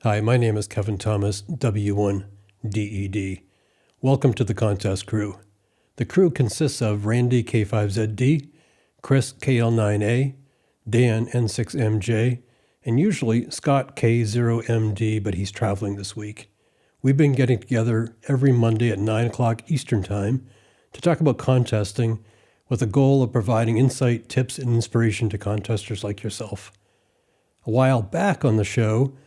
Hi, my name is K.Thomas, W1DED. Welcome to the contest crew. The crew consists of Randy K5ZD, Chris KL9A, Dan N6MJ, and usually Scott K0MD, but he's traveling this week. We've been getting together every Monday at 9 o'clock Eastern Time to talk about contesting with the goal of providing insight, tips, and inspiration to contesters like yourself. A while back on the show,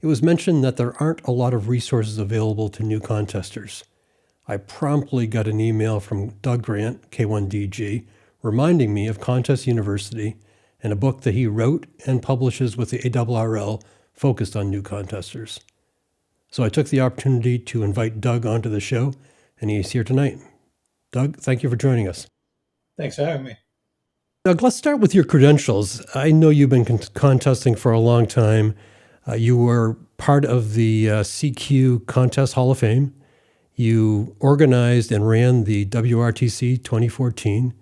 it was mentioned that there aren't a lot of resources available to new contesters. I promptly got an email from Doug Grant, K1DG, reminding me of Contest University and a book that he wrote and publishes with the ARRL focused on new contesters. So I took the opportunity to invite Doug onto the show, and he's here tonight. Doug, thank you for joining us. Thanks for having me. Doug, let's start with your credentials. I know you've been contesting for a long time. You were part of the CQ Contest Hall of Fame. You organized and ran the WRTC 2014.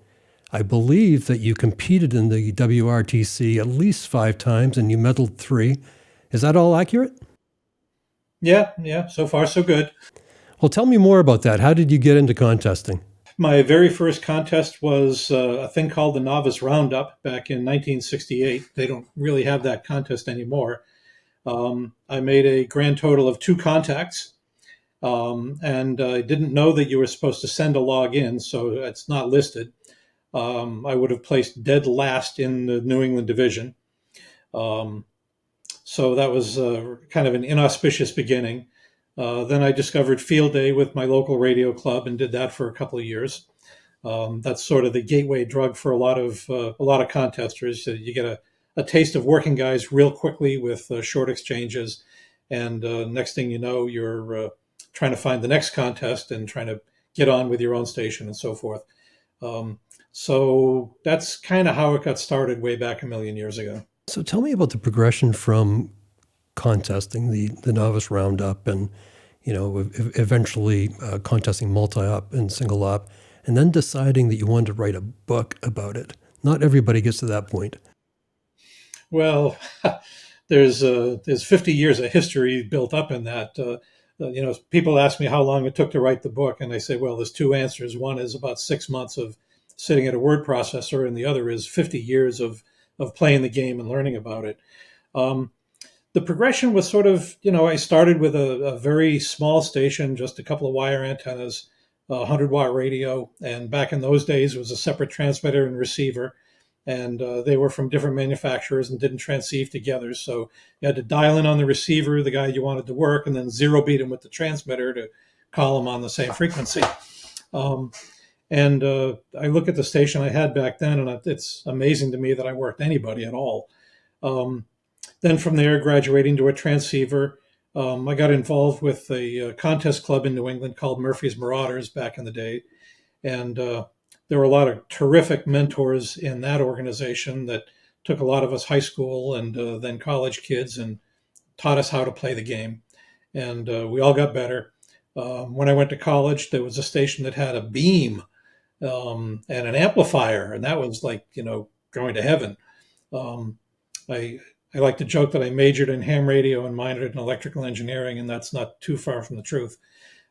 I believe that you competed in the WRTC at least 5 times and you medaled 3. Is that all accurate? Yeah. So far, so good. Well, tell me more about that. How did you get into contesting? My very first contest was a thing called the Novice Roundup back in 1968. They don't really have that contest anymore. I made a grand total of 2 contacts, and I didn't know that you were supposed to send a log in, so it's not listed. I would have placed dead last in the New England division. So that was kind of an inauspicious beginning. Then I discovered Field Day with my local radio club and did that for a couple of years. That's sort of the gateway drug for a lot of contesters. You get a taste of working guys real quickly with short exchanges, and next thing you know, you're trying to find the next contest and trying to get on with your own station and so forth. So that's kind of how it got started way back a million years ago. So tell me about the progression from contesting the novice roundup and, eventually contesting multi-op and single op, and then deciding that you wanted to write a book about it. Not everybody gets to that point. Well, there's 50 years of history built up in that. People ask me how long it took to write the book, and I say, well, there's 2 answers. One is about 6 months of sitting at a word processor, and the other is 50 years of playing the game and learning about it. The progression was sort of, I started with a very small station, just a couple of wire antennas, a 100-watt radio, and back in those days it was a separate transmitter and receiver. And they were from different manufacturers and didn't transceive together. So you had to dial in on the receiver, the guy you wanted to work, and then zero beat him with the transmitter to call him on the same frequency. And I look at the station I had back then, and it's amazing to me that I worked anybody at all. Then from there, graduating to a transceiver, I got involved with a contest club in New England called Murphy's Marauders back in the day. And there were a lot of terrific mentors in that organization that took a lot of us high school and then college kids and taught us how to play the game. And we all got better. When I went to college, there was a station that had a beam and an amplifier, and that was like, going to heaven. I like to joke that I majored in ham radio and minored in electrical engineering, and that's not too far from the truth.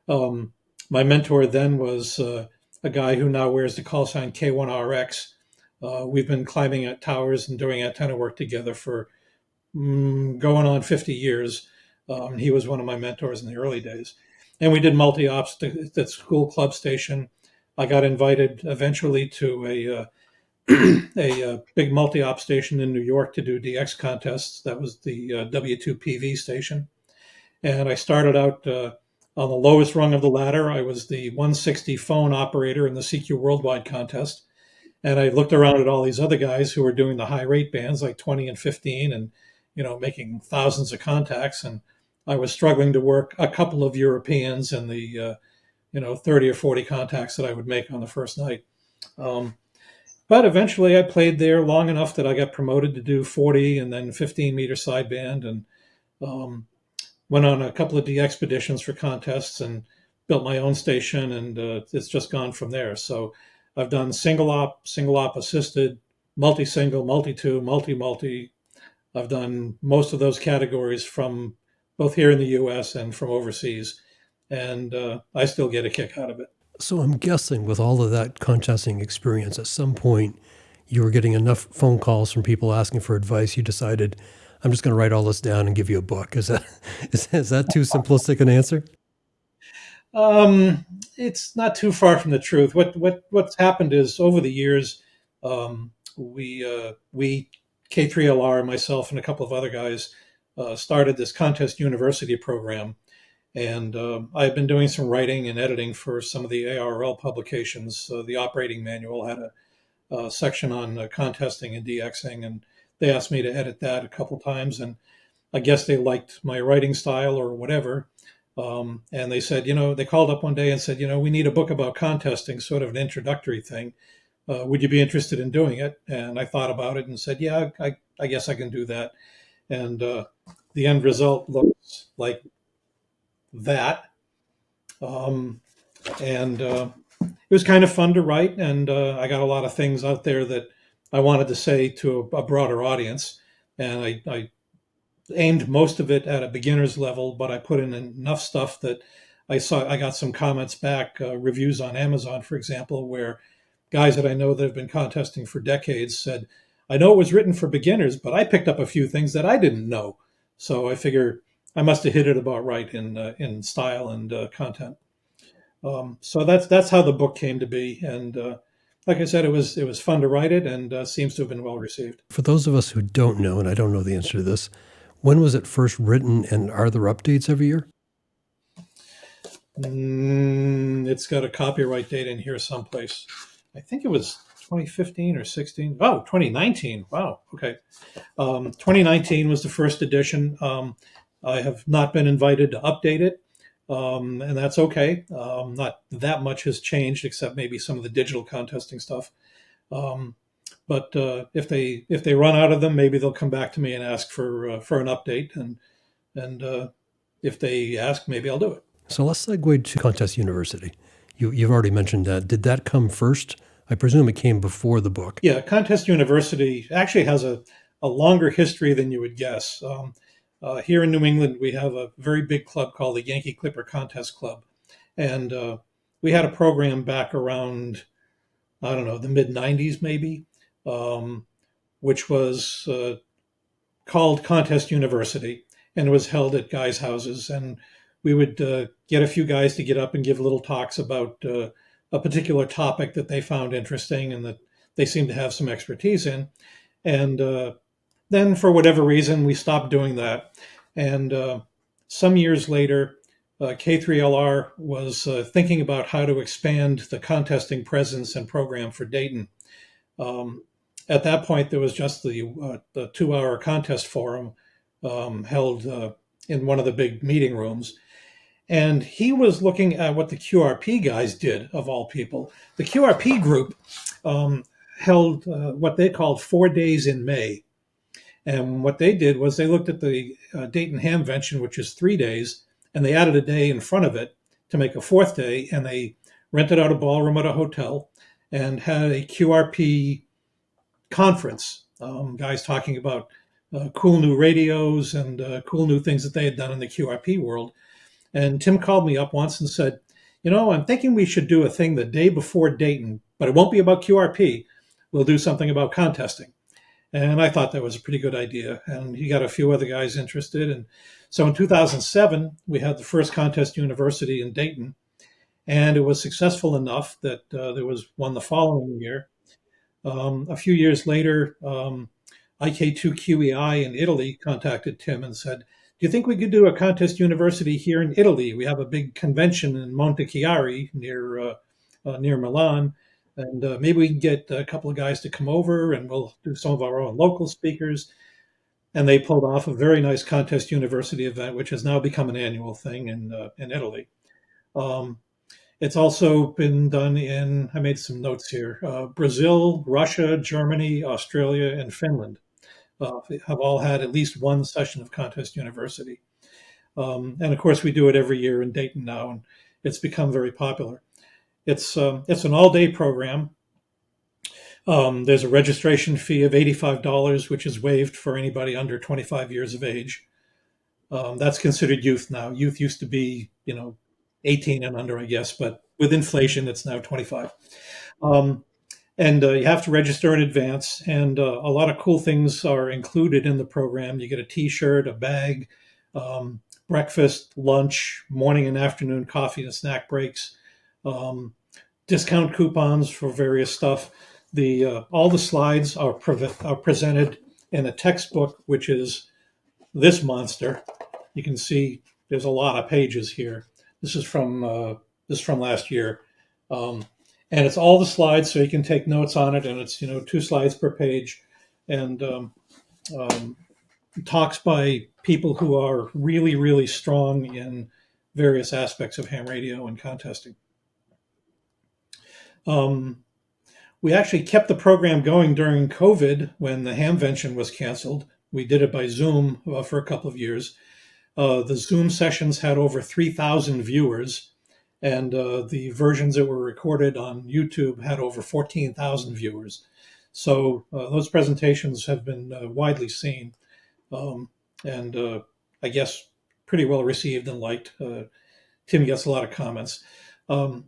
My mentor then was a guy who now wears the call sign K1RX. We've been climbing at towers and doing antenna work together for going on 50 years. He was one of my mentors in the early days. And we did multi-ops at the school club station. I got invited eventually to a big multi-op station in New York to do DX contests. That was the W2PV station. And I started out on the lowest rung of the ladder. I was the 160 phone operator in the CQ Worldwide contest. And I looked around at all these other guys who were doing the high rate bands, like 20 and 15, and, making thousands of contacts. And I was struggling to work a couple of Europeans in the, 30 or 40 contacts that I would make on the first night. But eventually I played there long enough that I got promoted to do 40 and then 15 meter sideband, and went on a couple of de-expeditions for contests and built my own station, and it's just gone from there. So I've done single op assisted, multi-single, multi-two, multi-multi. I've done most of those categories from both here in the U.S. and from overseas, and I still get a kick out of it. So I'm guessing with all of that contesting experience, at some point you were getting enough phone calls from people asking for advice. You decided, I'm just going to write all this down and give you a book. Is that is that too simplistic an answer? Um, it's not too far from the truth. What's happened is over the years, we K3LR, myself and a couple of other guys started this Contest University program, and I've been doing some writing and editing for some of the ARL publications. The operating manual had a section on contesting and DXing, and they asked me to edit that a couple times, and I guess they liked my writing style or whatever. And they said, they called up one day and said, we need a book about contesting, sort of an introductory thing. Would you be interested in doing it? And I thought about it and said, yeah, I guess I can do that. And the end result looks like that. Um, and it was kind of fun to write. And I got a lot of things out there that I wanted to say to a broader audience. And I aimed most of it at a beginner's level, but I put in enough stuff that I got some comments back, reviews on Amazon, for example, where guys that I know that have been contesting for decades said, I know it was written for beginners, but I picked up a few things that I didn't know. So I figure I must have hit it about right in style and content. So that's how the book came to be, and like I said, it was fun to write it, and seems to have been well received. For those of us who don't know, and I don't know the answer to this, when was it first written, and are there updates every year? It's got a copyright date in here someplace. I think it was 2015 or 16. Oh, 2019. Wow. Okay. 2019 was the first edition. I have not been invited to update it, and that's okay. Not that much has changed, except maybe some of the digital contesting stuff. Um, but if they run out of them, maybe they'll come back to me and ask for an update, and if they ask, maybe I'll do it. So let's segue to Contest University. You've already mentioned that. Did that come first? I presume it came before the book. Yeah, Contest University actually has a longer history than you would guess. Here in New England, we have a very big club called the Yankee Clipper Contest Club. And we had a program back around, I don't know, the mid 90s maybe, um, which was called Contest University. And it was held at guys' houses. And we would get a few guys to get up and give little talks about a particular topic that they found interesting and that they seemed to have some expertise in. And then, for whatever reason, we stopped doing that. And some years later, K3LR was thinking about how to expand the contesting presence and program for Dayton. Um, at that point, there was just the 2 hour contest forum held in one of the big meeting rooms. And he was looking at what the QRP guys did, of all people. The QRP group held what they called 4 days in May. And what they did was they looked at the Dayton Hamvention, which is 3 days, and they added a day in front of it to make a fourth day. And they rented out a ballroom at a hotel and had a QRP conference. Guys talking about cool new radios and cool new things that they had done in the QRP world. And Tim called me up once and said, I'm thinking we should do a thing the day before Dayton, but it won't be about QRP. We'll do something about contesting. And I thought that was a pretty good idea. And he got a few other guys interested. And so in 2007, we had the first Contest University in Dayton. And it was successful enough that there was one the following year. A few years later, IK2QEI in Italy contacted Tim and said, do you think we could do a Contest University here in Italy? We have a big convention in Montechiari near Milan. And maybe we can get a couple of guys to come over and we'll do some of our own local speakers. And they pulled off a very nice Contest University event, which has now become an annual thing in Italy. It's also been done I made some notes here, Brazil, Russia, Germany, Australia, and Finland have all had at least one session of Contest University. And of course, we do it every year in Dayton now, and it's become very popular. It's an all-day program. There's a registration fee of $85, which is waived for anybody under 25 years of age. That's considered youth now. Youth used to be, 18 and under, I guess, but with inflation, it's now 25. Um, and you have to register in advance. And a lot of cool things are included in the program. You get a T-shirt, a bag, um, breakfast, lunch, morning and afternoon coffee and snack breaks, um, discount coupons for various stuff. The all the slides are presented in a textbook, which is this monster. You can see there's a lot of pages here. This is from last year, um, and it's all the slides, so you can take notes on it. And it's 2 slides per page, and um, talks by people who are really really strong in various aspects of ham radio and contesting. Um, we actually kept the program going during COVID when the Hamvention was canceled. We did it by Zoom for a couple of years. The Zoom sessions had over 3,000 viewers, and the versions that were recorded on YouTube had over 14,000 viewers. So those presentations have been widely seen, um, and I guess pretty well received and liked. Tim gets a lot of comments. Um,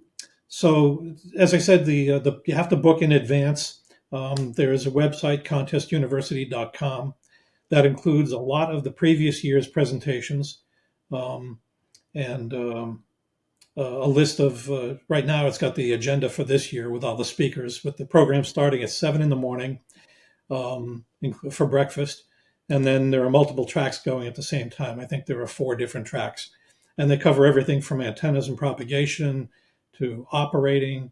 so, as I said, you have to book in advance. There is a website, contestuniversity.com, that includes a lot of the previous year's presentations, um, and a list of, right now it's got the agenda for this year with all the speakers, with the program starting at 7 in the morning for breakfast. And then there are multiple tracks going at the same time. I think there are 4 different tracks. And they cover everything from antennas and propagation to operating.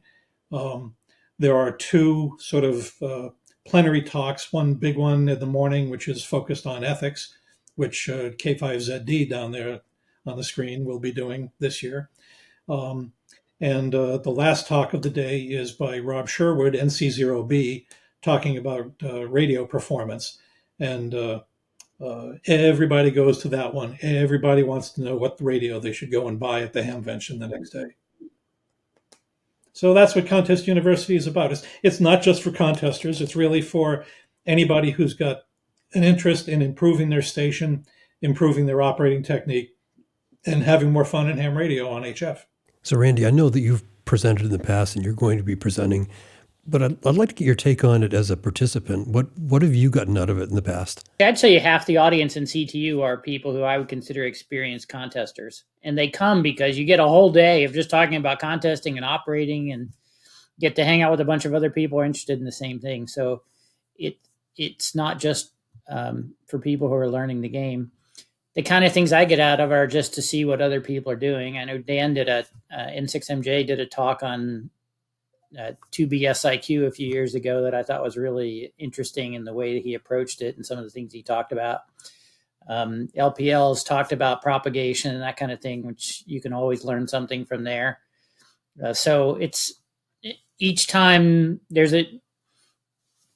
Um, there are 2 sort of plenary talks, one big one in the morning, which is focused on ethics, which K5ZD down there on the screen will be doing this year. And the last talk of the day is by Rob Sherwood, NC0B, talking about radio performance. And everybody goes to that one. Everybody wants to know what radio they should go and buy at the Hamvention the next day. So that's what Contest University is about. It's not just for contesters. It's really for anybody who's got an interest in improving their station, improving their operating technique, and having more fun in ham radio on HF. So, Randy, I know that you've presented in the past and you're going to be presenting, but I'd like to get your take on it as a participant. What have you gotten out of it in the past? I'd say half the audience in CTU are people who I would consider experienced contesters. And they come because you get a whole day of just talking about contesting and operating, and get to hang out with a bunch of other people who are interested in the same thing. So it's not just for people who are learning the game. The kind of things I get out of are just to see what other people are doing. I know Dan did N6MJ did a talk on 2BSIQ a few years ago that I thought was really interesting in the way that he approached it and some of the things he talked about. LPL's talked about propagation and that kind of thing, which you can always learn something from there. So it's each time there's a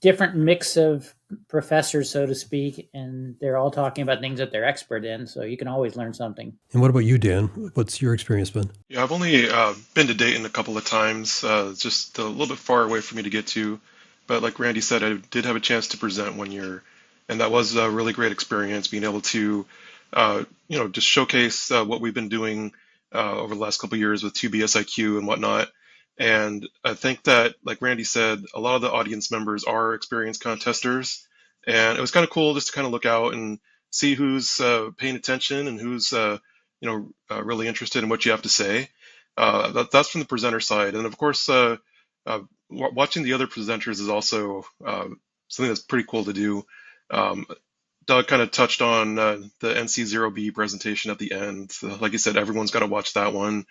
different mix of professors, so to speak, and they're all talking about things that they're expert in. So you can always learn something. And what about you, Dan? What's your experience been? Yeah, I've only been to Dayton a couple of times. It's just a little bit far away for me to get to. But like Randy said, I did have a chance to present one year, and that was a really great experience, being able to, just showcase what we've been doing over the last couple of years with 2BSIQ and whatnot. And I think that, like Randy said, a lot of the audience members are experienced contesters, and it was kind of cool just to kind of look out and see who's paying attention and who's really interested in what you have to say. That's from the presenter side, and of course, watching the other presenters is also something that's pretty cool to do. Doug kind of touched on the NC0B presentation at the end. Like you said, everyone's got to watch that one.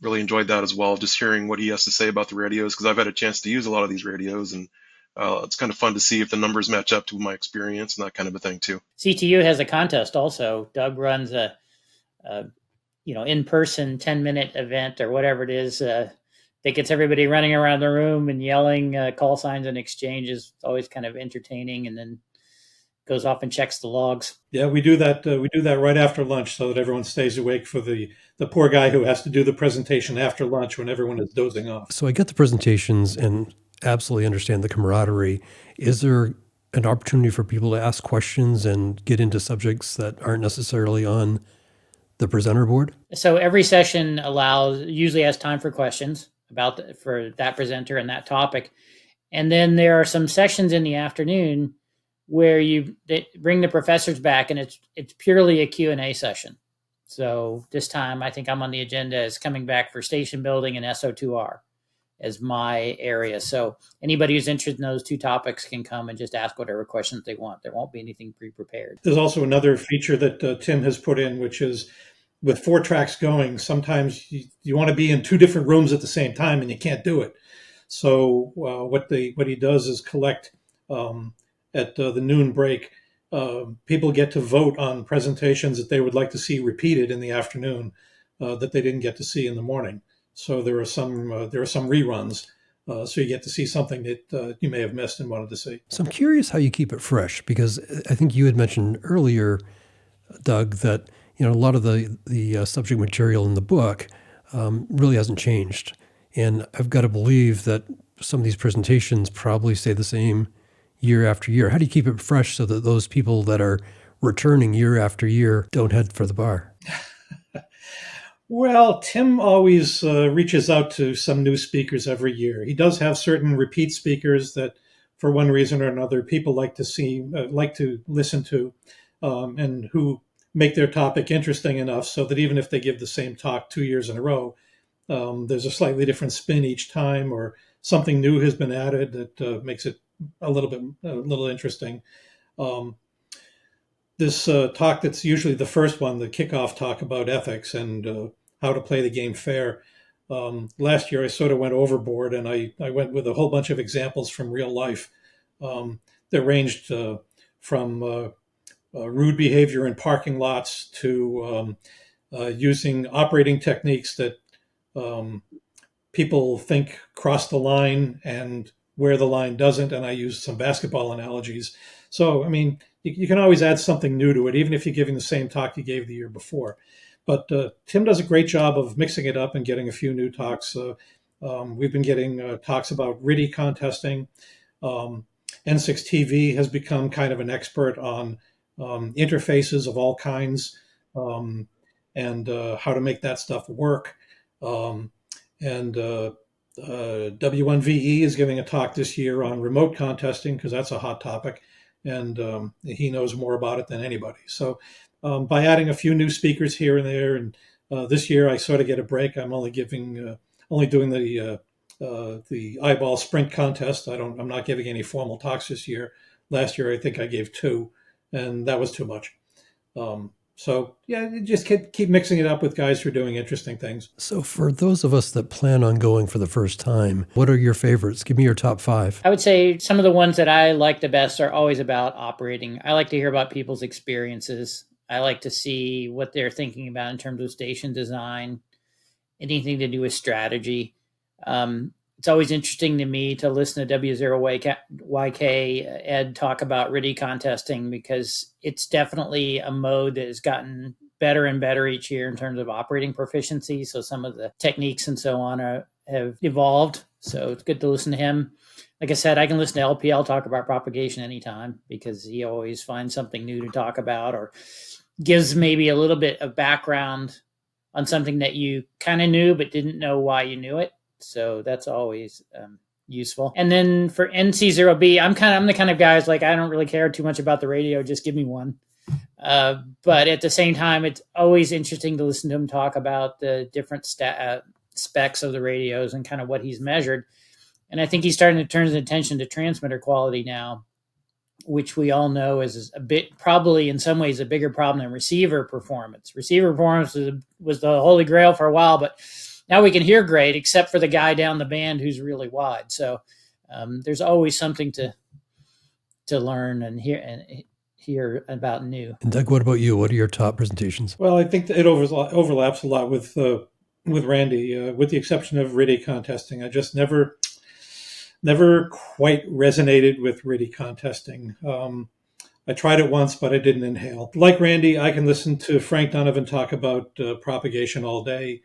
Really enjoyed that as well, just hearing what he has to say about the radios, because I've had a chance to use a lot of these radios, and it's kind of fun to see if the numbers match up to my experience and that kind of a thing too. CTU has a contest also. Doug runs a in-person 10-minute event or whatever it is that gets everybody running around the room and yelling call signs and exchanges. It's always kind of entertaining, and then goes off and checks the logs. Yeah, we do that. We do that right after lunch so that everyone stays awake for the poor guy who has to do the presentation after lunch when everyone is dozing off. So I get the presentations and absolutely understand the camaraderie. Is there an opportunity for people to ask questions and get into subjects that aren't necessarily on the presenter board? So every session usually has time for questions for that presenter and that topic. And then there are some sessions in the afternoon where they bring the professors back, and it's purely a Q&A session. So this time I think I'm on the agenda as coming back for station building and SO2R as my area. So anybody who's interested in those two topics can come and just ask whatever questions they want. There won't be anything pre-prepared. There's also another feature that Tim has put in, which is with 4 tracks going, sometimes you want to be in 2 different rooms at the same time and you can't do it. So what he does is collect at the noon break. People get to vote on presentations that they would like to see repeated in the afternoon that they didn't get to see in the morning. So there are some reruns. So you get to see something that you may have missed and wanted to see. So I'm curious how you keep it fresh, because I think you had mentioned earlier, Doug, that a lot of the subject material in the book really hasn't changed. And I've got to believe that some of these presentations probably stay the same year after year. How do you keep it fresh so that those people that are returning year after year don't head for the bar? Well, Tim always reaches out to some new speakers every year. He does have certain repeat speakers that, for one reason or another, people like to listen to, and who make their topic interesting enough so that even if they give the same talk 2 years in a row, there's a slightly different spin each time, or something new has been added that makes it a little interesting. This talk that's usually the first one, the kickoff talk about ethics and how to play the game fair. Last year I sort of went overboard, and I went with a whole bunch of examples from real life that ranged from rude behavior in parking lots to using operating techniques that people think cross the line and where the line doesn't. And I used some basketball analogies. So, I mean, you can always add something new to it, even if you're giving the same talk you gave the year before. But Tim does a great job of mixing it up and getting a few new talks. We've been getting talks about RIDI contesting. N6 TV has become kind of an expert on interfaces of all kinds, and how to make that stuff work. And W1VE is giving a talk this year on remote contesting, because that's a hot topic, and he knows more about it than anybody. So by adding a few new speakers here and there, and this year I sort of get a break. I'm only doing the eyeball sprint contest. I'm not giving any formal talks this year. Last year I think I gave 2, and that was too much. So yeah, just keep mixing it up with guys who are doing interesting things. So for those of us that plan on going for the first time, what are your favorites? Give me your top 5. I would say some of the ones that I like the best are always about operating. I like to hear about people's experiences. I like to see what they're thinking about in terms of station design, anything to do with strategy. It's always interesting to me to listen to W0YK Ed talk about RIDI contesting, because it's definitely a mode that has gotten better and better each year in terms of operating proficiency. So some of the techniques and so on have evolved. So it's good to listen to him. Like I said, I can listen to LPL talk about propagation anytime, because he always finds something new to talk about, or gives maybe a little bit of background on something that you kind of knew but didn't know why you knew it. So that's always useful. And then for NC0B, I'm the kind of guy who's like, I don't really care too much about the radio. Just give me one. But at the same time, it's always interesting to listen to him talk about the different specs of the radios and kind of what he's measured. And I think he's starting to turn his attention to transmitter quality now, which we all know is a bit, probably in some ways, a bigger problem than receiver performance. Receiver performance was the holy grail for a while, but now we can hear great, except for the guy down the band who's really wide. So there's always something to learn and hear about new. And Doug, what about you? What are your top presentations? Well, I think that it overlaps a lot with Randy, with the exception of RIDI contesting. I just never quite resonated with RIDI contesting. I tried it once, but I didn't inhale. Like Randy, I can listen to Frank Donovan talk about propagation all day.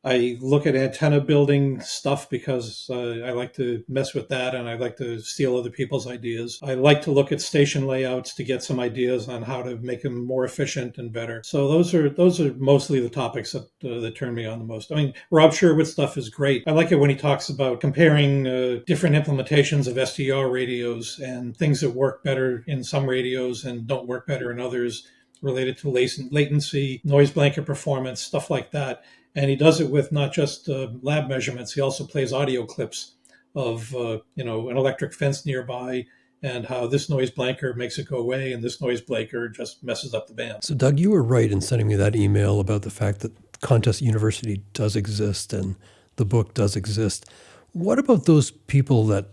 I look at antenna building stuff because I like to mess with that, and I like to steal other people's ideas. I like to look at station layouts to get some ideas on how to make them more efficient and better. So those are mostly the topics that turn me on the most. I mean, Rob Sherwood's stuff is great. I like it when he talks about comparing different implementations of SDR radios and things that work better in some radios and don't work better in others, related to latency, noise blanket performance, stuff like that. And he does it with not just lab measurements. He also plays audio clips of an electric fence nearby, and how this noise blanker makes it go away, and this noise blanker just messes up the band. So, Doug, you were right in sending me that email about the fact that Contest University does exist and the book does exist. What about those people that,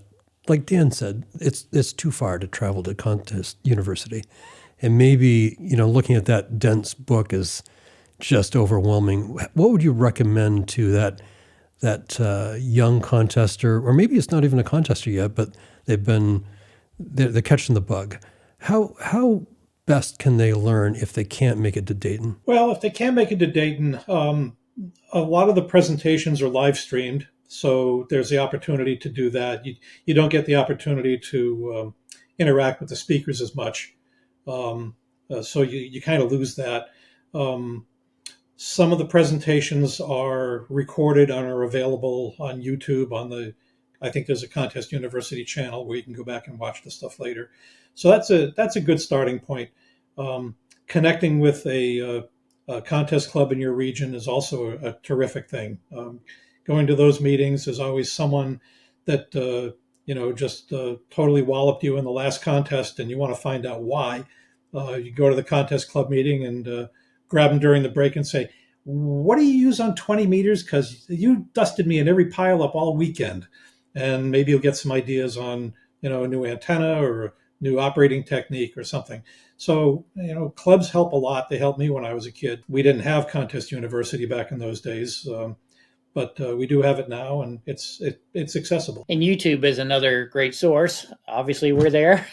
like Dan said, it's too far to travel to Contest University, and maybe looking at that dense book is just overwhelming? What would you recommend to that young contester, or maybe it's not even a contester yet, but they're catching the bug? How best can they learn if they can't make it to Dayton? Well, if they can't make it to Dayton, a lot of the presentations are live streamed, so there's the opportunity to do that. You don't get the opportunity to interact with the speakers as much, so you kind of lose that. Some of the presentations are recorded and are available on YouTube I think there's a Contest University channel where you can go back and watch the stuff later. So that's a good starting point. Connecting with a contest club in your region is also a terrific thing. Going to those meetings, there's always someone that just totally walloped you in the last contest, and you want to find out why. You go to the contest club meeting and grab them during the break and say, "What do you use on 20 meters? Because you dusted me in every pile up all weekend." And maybe you'll get some ideas on, a new antenna or a new operating technique or something. So, clubs help a lot. They helped me when I was a kid. We didn't have Contest University back in those days, but we do have it now, and it's accessible. And YouTube is another great source. Obviously, we're there.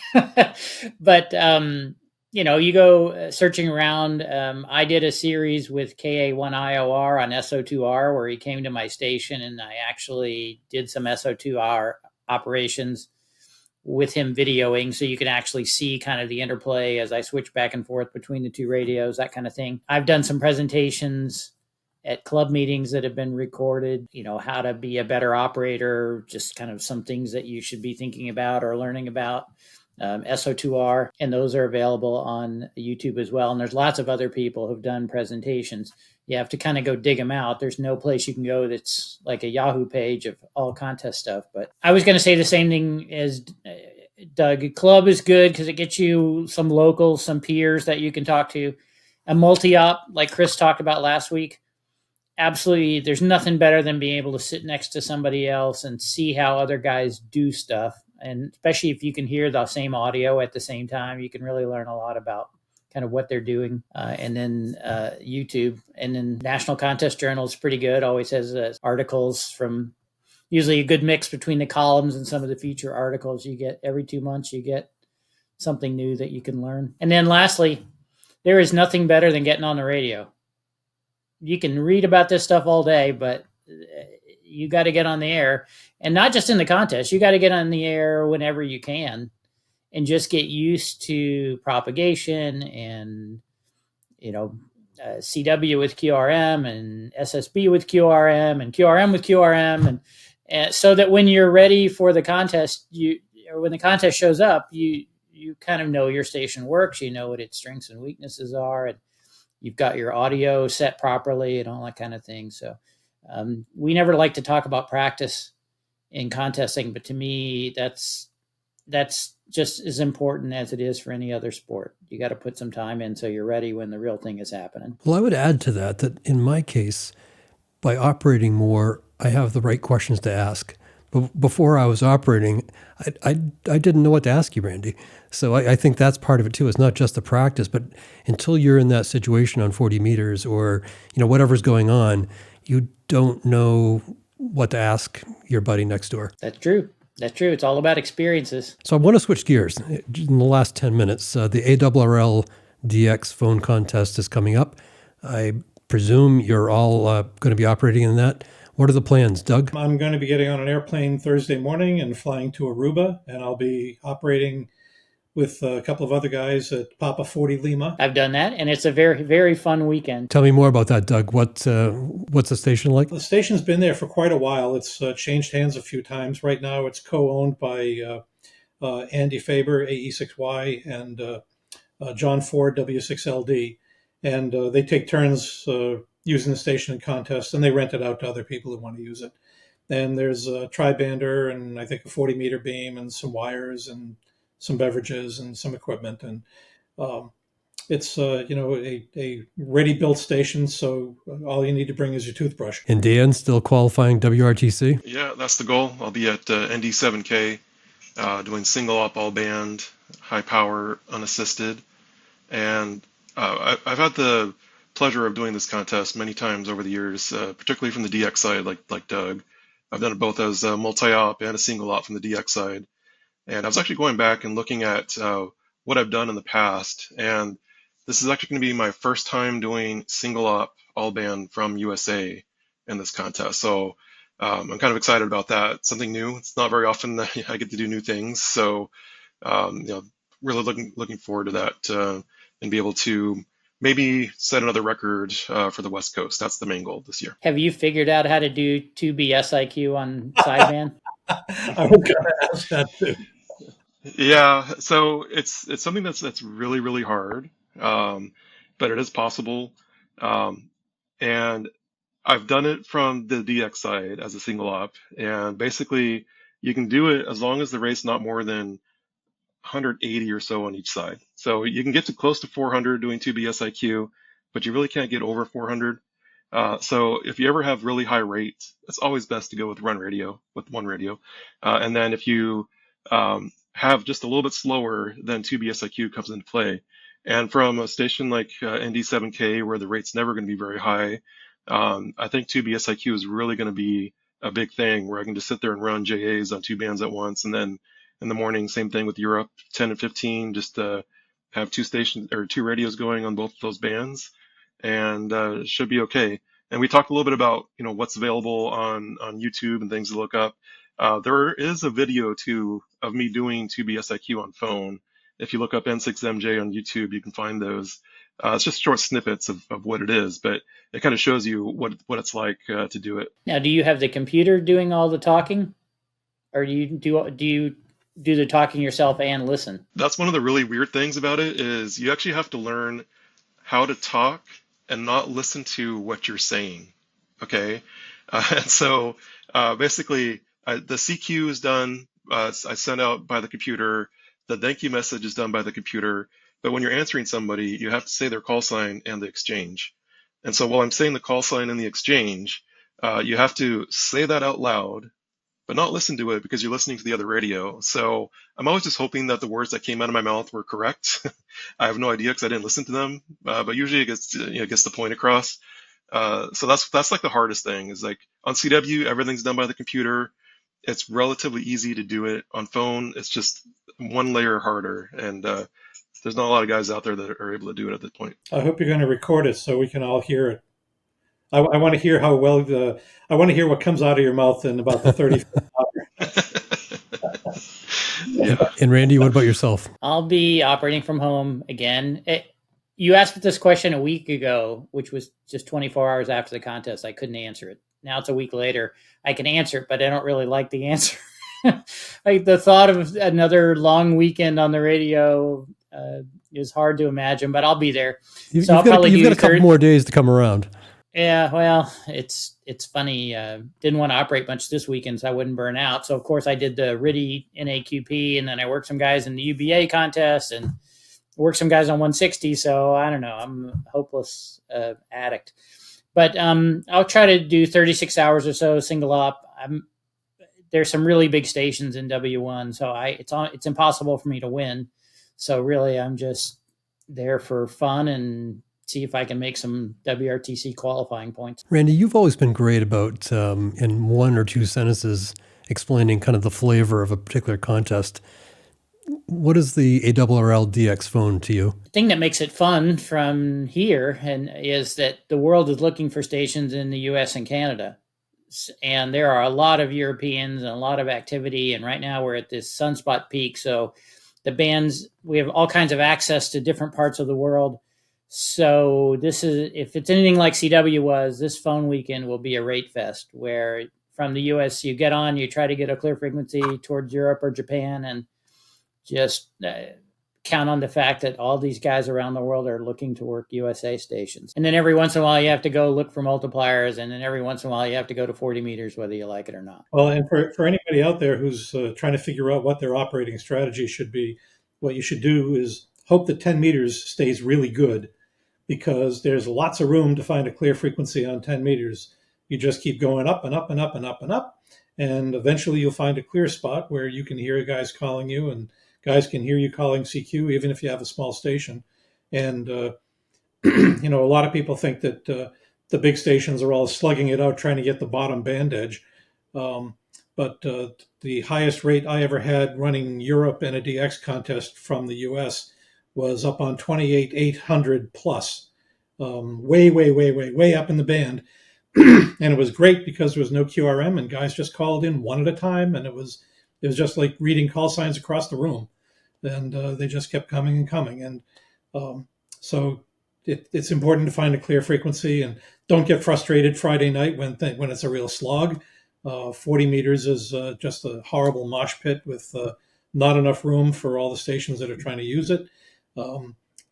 But you go searching around. I did a series with KA1IOR on SO2R where he came to my station, and I actually did some SO2R operations with him videoing, so you can actually see kind of the interplay as I switch back and forth between the two radios, that kind of thing. I've done some presentations at club meetings that have been recorded, how to be a better operator, just kind of some things that you should be thinking about or learning about. SO2R, and those are available on YouTube as well. And there's lots of other people who've done presentations. You have to kind of go dig them out. There's no place you can go that's like a Yahoo page of all contest stuff. But I was going to say the same thing as Doug. Club is good because it gets you some locals, some peers that you can talk to. A multi-op, like Chris talked about last week, absolutely, there's nothing better than being able to sit next to somebody else and see how other guys do stuff. And especially if you can hear the same audio at the same time, you can really learn a lot about kind of what they're doing. And then YouTube, and then National Contest Journal is pretty good. Always has articles from, usually a good mix between the columns and some of the feature articles. You get every 2 months, you get something new that you can learn. And then lastly, there is nothing better than getting on the radio. You can read about this stuff all day, but you got to get on the air, and not just in the contest. You got to get on the air whenever you can and just get used to propagation and, CW with QRM and SSB with QRM and QRM with QRM. And so that when you're ready for the contest, when the contest shows up, you kind of know your station works, you know what its strengths and weaknesses are, and you've got your audio set properly and all that kind of thing. So we never like to talk about practice in contesting, but to me, that's just as important as it is for any other sport. You got to put some time in so you're ready when the real thing is happening. Well, I would add to that in my case, by operating more, I have the right questions to ask. But before I was operating, I didn't know what to ask you, Randy. So I think that's part of it too. It's not just the practice, but until you're in that situation on 40 meters or whatever's going on, you don't know what to ask your buddy next door. That's true. It's all about experiences. So I want to switch gears. In the last 10 minutes, the ARRL DX phone contest is coming up. I presume you're all going to be operating in that. What are the plans, Doug? I'm going to be getting on an airplane Thursday morning and flying to Aruba, and I'll be operating with a couple of other guys at Papa 40 Lima. I've done that, and it's a very, very fun weekend. Tell me more about that, Doug. What's the station like? The station's been there for quite a while. It's changed hands a few times. Right now, it's co-owned by Andy Faber, AE6Y, and John Ford, W6LD. And they take turns using the station in contests, and they rent it out to other people who want to use it. And there's a tri-bander and I think a 40-meter beam and some wires and some beverages and some equipment. And it's a ready-built station, so all you need to bring is your toothbrush. And Dan, still qualifying WRTC? Yeah, that's the goal. I'll be at ND7K doing single op all band, high power, unassisted. And I've had the pleasure of doing this contest many times over the years, particularly from the DX side, like Doug. I've done it both as a multi-op and a single op from the DX side. And I was actually going back and looking at what I've done in the past. And this is actually going to be my first time doing single op all band from USA in this contest. So I'm kind of excited about that. Something new. It's not very often that I get to do new things. So really looking forward to that and be able to maybe set another record for the West Coast. That's the main goal this year. Have you figured out how to do 2B SIQ on sideband? I was going to ask that too. Yeah, so it's something that's really, really hard, but it is possible. And I've done it from the DX side as a single op, and basically you can do it as long as the rate's not more than 180 or so on each side. So you can get to close to 400 doing 2B SIQ, but you really can't get over 400. So if you ever have really high rates, it's always best to go with one radio. And then if you have just a little bit slower, then 2B SIQ comes into play. And from a station like ND7K, where the rate's never going to be very high, I think 2B SIQ is really going to be a big thing, where I can just sit there and run JAs on two bands at once. And then in the morning, same thing with Europe, 10 and 15, just have two radios going on both of those bands, and it should be okay. And we talked a little bit about what's available on YouTube and things to look up. There is a video too of me doing 2B SIQ on phone. If you look up N6MJ on YouTube, you can find those. It's just short snippets of what it is, but it kind of shows you what it's like to do it. Now, do you have the computer doing all the talking, or do you do the talking yourself and listen? That's one of the really weird things about it, is you actually have to learn how to talk and not listen to what you're saying. Okay, and so basically the CQ is done. I sent out by the computer. The thank you message is done by the computer. But when you're answering somebody, you have to say their call sign and the exchange. And so while I'm saying the call sign and the exchange, you have to say that out loud, but not listen to it because you're listening to the other radio. So I'm always just hoping that the words that came out of my mouth were correct. I have no idea because I didn't listen to them, but usually it gets the point across. So that's like the hardest thing, is like on CW, everything's done by the computer. It's relatively easy to do it. On phone, it's just one layer harder, and there's not a lot of guys out there that are able to do it at this point. I hope you're going to record it so we can all hear it. I want to hear how well I want to hear what comes out of your mouth in about the 30th hour. Yeah. And Randy, what about yourself? I'll be operating from home again. You asked this question a week ago, which was just 24 hours after the contest. I couldn't answer it. Now it's a week later. I can answer it, but I don't really like the answer. Like the thought of another long weekend on the radio is hard to imagine, but I'll be there. You've got a couple more days to come around. Yeah, well, it's funny. Didn't want to operate much this weekend, so I wouldn't burn out. So of course I did the RIDI NAQP, and then I worked some guys in the UBA contest and worked some guys on 160. So I don't know. I'm a hopeless addict. But I'll try to do 36 hours or so single op. There's some really big stations in W1, so it's impossible for me to win. So really, I'm just there for fun and see if I can make some WRTC qualifying points. Randy, you've always been great about, in one or two sentences, explaining kind of the flavor of a particular contest. What is the ARRL DX phone to you? The thing that makes it fun from here is that the world is looking for stations in the US and Canada. And there are a lot of Europeans and a lot of activity. And right now we're at this sunspot peak. So the bands, we have all kinds of access to different parts of the world. So this is, if it's anything like CW was, this phone weekend will be a rate fest where from the US you get on, you try to get a clear frequency towards Europe or Japan, and just count on the fact that all these guys around the world are looking to work USA stations. And then every once in a while you have to go look for multipliers, and then every once in a while you have to go to 40 meters whether you like it or not. Well, and for anybody out there who's trying to figure out what their operating strategy should be, what you should do is hope that 10 meters stays really good, because there's lots of room to find a clear frequency on 10 meters. You just keep going up and up and up and up and up, and eventually you'll find a clear spot where you can hear guys calling you, and guys can hear you calling CQ, even if you have a small station. And, you know, a lot of people think that the big stations are all slugging it out, trying to get the bottom band edge. But the highest rate I ever had running Europe in a DX contest from the US was up on 28,800 plus, way up in the band. And it was great because there was no QRM, and guys just called in one at a time, and it was just like reading call signs across the room, and they just kept coming and coming. And so it's important to find a clear frequency, and don't get frustrated Friday night when it's a real slog. 40 meters is just a horrible mosh pit with not enough room for all the stations that are trying to use it.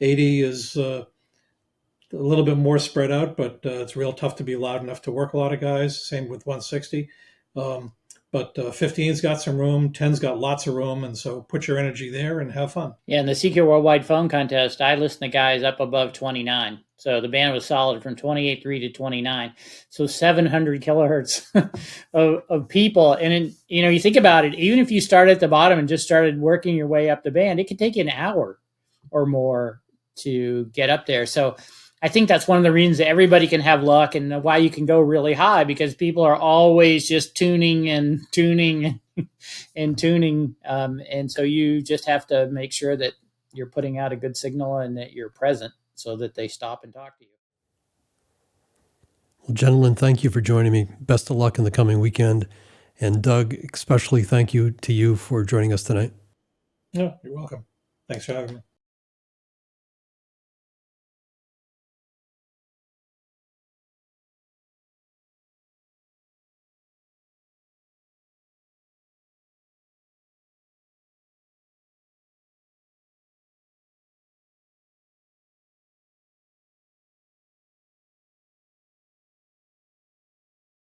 80 is a little bit more spread out, but it's real tough to be loud enough to work a lot of guys. Same with 160. But 15's got some room, 10's got lots of room, and so put your energy there and have fun. Yeah, in the CQ Worldwide Phone Contest, I listened to guys up above 29. So the band was solid from 28.3 to 29. So 700 kilohertz of people. And, you know, you think about it, even if you start at the bottom and just started working your way up the band, it could take you an hour or more to get up there. So I think that's one of the reasons that everybody can have luck, and why you can go really high, because people are always just tuning and tuning and tuning. And so you just have to make sure that you're putting out a good signal and that you're present so that they stop and talk to you. Well, gentlemen, thank you for joining me. Best of luck in the coming weekend. And Doug, especially thank you to you for joining us tonight. Yeah, you're welcome. Thanks for having me.